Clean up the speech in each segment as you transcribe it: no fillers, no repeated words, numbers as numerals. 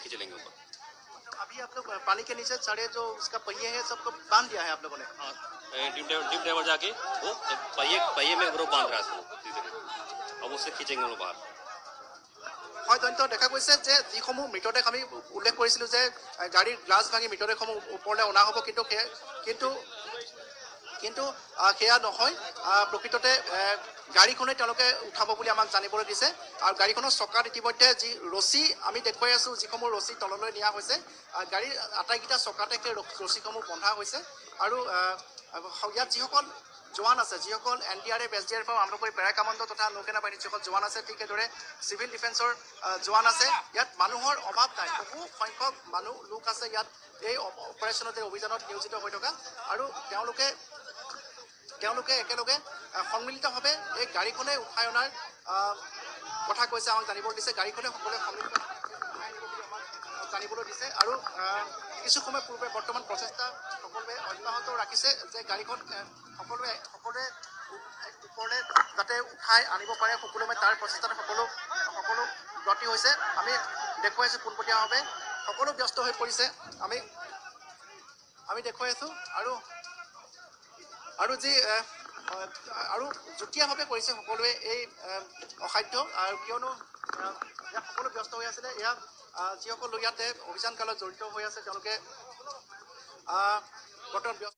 खींच लेंगे ऊपर। अभी आप लोग पानी के नीचे चढ़े जो उसका पहिए है सबको बांध दिया है आप लोगों ने? हाँ, डिप ड्राइवर जाके वो पहिए में वो बांध रहा है सीधे, अब उससे खींचेंगे वो बाहर। হয় তথ্য দেখা গৈছে যে যিসমূহ মৃতদেহ আমি উল্লেখ কৰিছিলোঁ যে গাড়ীৰ গ্লাছ ভাঙি মৃতদেহসমূহ ওপৰলৈ অনা হ'ব, কিন্তু সেয়া নহয়। প্ৰকৃততে গাড়ীখনে তেওঁলোকে উঠাব বুলি আমাক জানিবলৈ দিছে। আৰু গাড়ীখনৰ চকাত ইতিমধ্যে যি ৰছী আমি দেখুৱাই আছোঁ, যিসমূহ ৰছী তললৈ নিয়া হৈছে, গাড়ীৰ আটাইকেইটা চকাতে সেই ৰছীসমূহ বন্ধা হৈছে। আৰু ইয়াত যিসকল জোৱান আছে, যিসকল NDRF SDRF আৰম্ভ কৰি পেৰা কামাণ্ডো তথা নৌসেনা বাহিনীৰ যিসকল জোৱান আছে, ঠিক সেইদৰে চিভিল ডিফেন্সৰ জোৱান আছে, ইয়াত মানুহৰ অভাৱ নাই। বহু সংখ্যক লোক আছে ইয়াত এই অপাৰেশ্যনত এই অভিযানত নিয়োজিত হৈ থকা। আৰু তেওঁলোকে একেলগে সন্মিলিতভাৱে এই গাড়ীখনে উঠাই অনাৰ কথা কৈছে, আমাক জানিবলৈ দিছে। গাড়ীখনে সকলোৱে সন্মিলিত উঠাই আনিব বুলি আমাক জানিবলৈ দিছে। আৰু কিছু সময় পূৰ্বে বৰ্তমান প্ৰচেষ্টা সকলোৱে অব্যাহত ৰাখিছে যে গাড়ীখন সকলোৱে ওপৰলৈ যাতে উঠাই আনিব পাৰে, সকলোৱে তাৰ প্ৰচেষ্টাত সকলো ব্ৰতী হৈছে। আমি দেখুৱাইছোঁ পোনপটীয়াভাৱে, সকলো ব্যস্ত হৈ পৰিছে। আমি দেখুৱাই আছোঁ। আৰু যি আৰু যুটীয়াভাৱে কৰিছে সকলোৱে এই অসাধ্য। আৰু কিয়নো ইয়াত সকলো ব্যস্ত হৈ আছিলে, ইয়াত যিসকল লোক ইয়াতে অভিযান কালত জড়িত হৈ আছে তেওঁলোকে বৰ্তমান ব্যস্ত।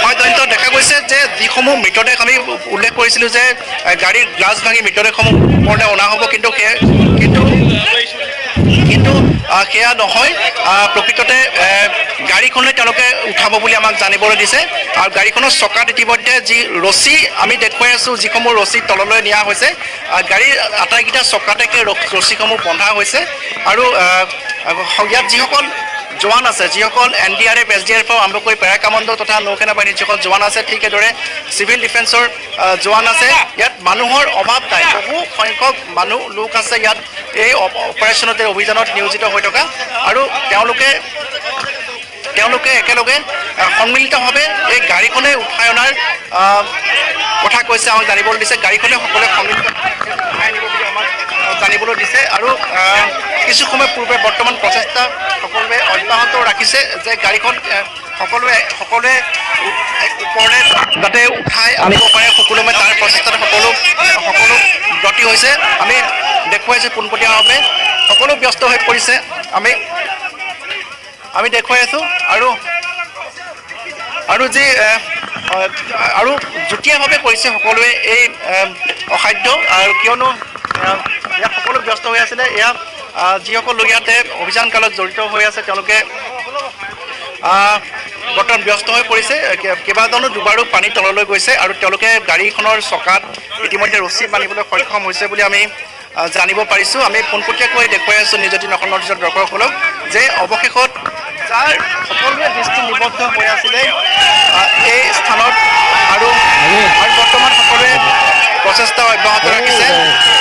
হয় তথ্য দেখা গৈছে যে যিসমূহ মৃতদেহ আমি উল্লেখ কৰিছিলোঁ যে গাড়ীৰ গ্লাছ ভাঙি মৃতদেহসমূহ ওপৰলৈ অনা হ'ব, কিন্তু সেয়া নহয়। প্ৰকৃততে গাড়ীখনে তেওঁলোকে উঠাব বুলি আমাক জানিবলৈ দিছে। আৰু গাড়ীখনৰ চকাত ইতিমধ্যে যি ৰছী আমি দেখুৱাই আছোঁ, যিসমূহ ৰছী তললৈ নিয়া হৈছে, গাড়ীৰ আটাইকেইটা চকাতে ৰছীসমূহ বন্ধা হৈছে। আৰু ইয়াত যিসকল জোৱান আছে, যিসকল NDRF SDRF আৰম্ভ কৰি পেৰা কামাণ্ডো তথা নৌসেনা বাহিনীৰ যিসকল জোৱান আছে, ঠিক সেইদৰে চিভিল ডিফেন্সৰ জোৱান আছে, ইয়াত মানুহৰ অভাৱ নাই। বহু সংখ্যক লোক আছে ইয়াত এই অপাৰেশ্যনত এই অভিযানত নিয়োজিত হৈ থকা। আৰু তেওঁলোকে একেলগে সন্মিলিতভাৱে এই গাড়ীখনে উঠাই অনাৰ কথা কৈছে, আমাক জানিবলৈ দিছে। গাড়ীখনে সকলোৱে সন্মিলিত উঠাই আনিব বুলি আমাক জানিবলৈ দিছে। আৰু কিছু সময় পূৰ্বে বৰ্তমান প্ৰচেষ্টা সকলোৱে অব্যাহত ৰাখিছে যে গাড়ীখন সকলোৱে ওপৰলৈ যাতে উঠাই আনিব পাৰে, সকলোৱে তাৰ প্ৰচেষ্টাত সকলো ব্ৰতী হৈছে। আমি দেখুৱাইছোঁ পোনপটীয়াভাৱে, সকলো ব্যস্ত হৈ পৰিছে। আমি দেখুৱাই আছোঁ। আৰু যি আৰু যুটীয়াভাৱে কৰিছে সকলোৱে এই অসাধ্য। আৰু কিয়নো ইয়াত সকলো ব্যস্ত হৈ আছিলে, ইয়াত যিসকল লোক ইয়াতে অভিযান কালত জড়িত হৈ আছে তেওঁলোকে বৰ্তমান ব্যস্ত হৈ পৰিছে। কেইবাজনো দুবাৰো পানী তললৈ গৈছে আৰু তেওঁলোকে গাড়ীখনৰ চকাত ইতিমধ্যে ৰছী বান্ধিবলৈ সক্ষম হৈছে বুলি আমি জানিব পাৰিছোঁ। আমি পোনপটীয়াকৈ দেখুৱাই আছোঁ নিউজেটিন অসমৰ দৰ্শকসকলক যে অৱশেষত যাৰ সকলোৱে দৃষ্টি নিবদ্ধ হৈ আছিলে এই স্থানত, আৰু বৰ্তমান সকলোৱে প্ৰচেষ্টা অব্যাহত ৰাখিছে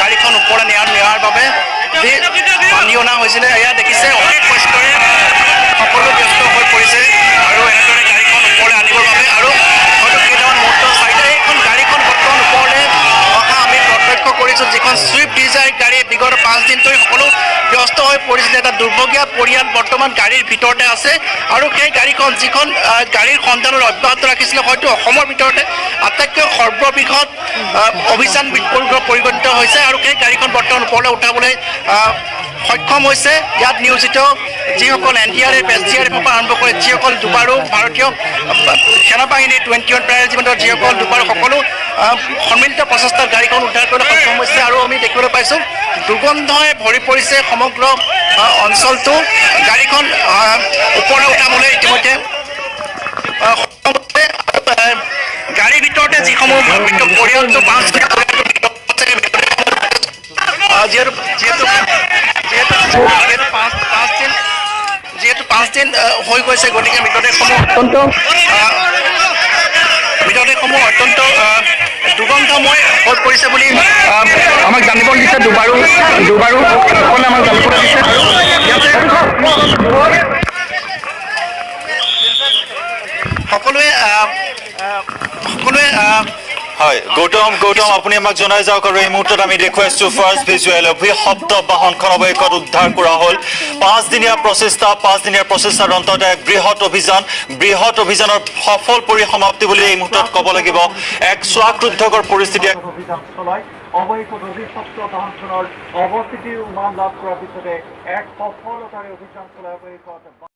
গাড়ীখন ওপৰলৈ নিয়াৰ বাবে। যি পানী অনা হৈছিলে, এয়া দেখিছে অনেক কষ্টৰে সকলো ব্যস্ত হৈ পৰিছে আৰু এনেদৰে গাড়ীখন ওপৰলৈ আনিবৰ বাবে। আৰু হয়তো কেইটামান মুহূৰ্ত চাইডে এইখন গাড়ীখন বৰ্তমান ওপৰলৈ অহা আমি প্ৰত্যক্ষ কৰিছোঁ, যিখন ছুইফ্ট ডিজায়াৰ গাড়ী বিগত 5 দিন ধৰি সকলো ব্যস্ত হৈ পৰিছিলে। এটা দুৰ্ভগীয়া পৰিয়াল বৰ্তমান গাড়ীৰ ভিতৰতে আছে। আৰু সেই গাড়ীখন যিখন গাড়ীৰ সন্ধানত অব্যাহত ৰাখিছিলে, হয়তো অসমৰ ভিতৰতে আটাইতকৈ সৰ্ববৃহৎ অভিযান পৰিগণিত হৈছে। আৰু সেই গাড়ীখন বৰ্তমান ওপৰলৈ উঠাবলৈ সক্ষম হৈছে ইয়াত নিয়োজিত যিসকল NDRF SDRF পৰা আৰম্ভ কৰি যিসকল দুবাৰো ভাৰতীয় সেনাবাহিনীৰ 21 পেৰাৰেজিমেণ্টৰ যিসকল দুবাৰো সকলো সন্মিলিত প্ৰচেষ্টাত গাড়ীখন উদ্ধাৰ কৰিবলৈ সক্ষম হৈছে। আৰু আমি দেখিবলৈ পাইছোঁ দুৰ্গন্ধই ভৰি পৰিছে সমগ্ৰ অঞ্চলটো। গাড়ীখন ওপৰলৈ উঠাবলৈ ইতিমধ্যে গাড়ীৰ ভিতৰতে যিসমূহ পৰিয়ালটো যিহেতু 5 দিন হৈ গৈছে, গতিকে মৃতদেহসমূহ অত্যন্ত দুৰ্গন্ধময় হৈ পৰিছে বুলি আমাক জানিবলৈ দিছে। দুবাৰো সকলোৱে আমাক জানিবলৈ দিছে। সকলোৱে হয় গৌতম আপুনি আমাক জনাই যাওক আৰু এই মুহূৰ্তত আমি দেখুৱাইছোঁ ফাৰ্ষ্ট ভিজুৱেল অভিশপ্ত বাহনখন অৱশেষত উদ্ধাৰ কৰা হ'ল 5 দিনীয়া প্ৰচেষ্টাৰ অন্তত এক বৃহৎ অভিযানৰ সফল পৰিসমাপ্তি বুলি এই মুহূৰ্তত ক'ব লাগিব এক শ্বাসৰুদ্ধকৰ পৰিস্থিতি অভিযান চলাই অৱশেষত অভিশপ্ত বাহনখনৰ অৱস্থিতিৰ উমান লাভ কৰাৰ পিছতে এক সফলতাৰে অভিযান চলাই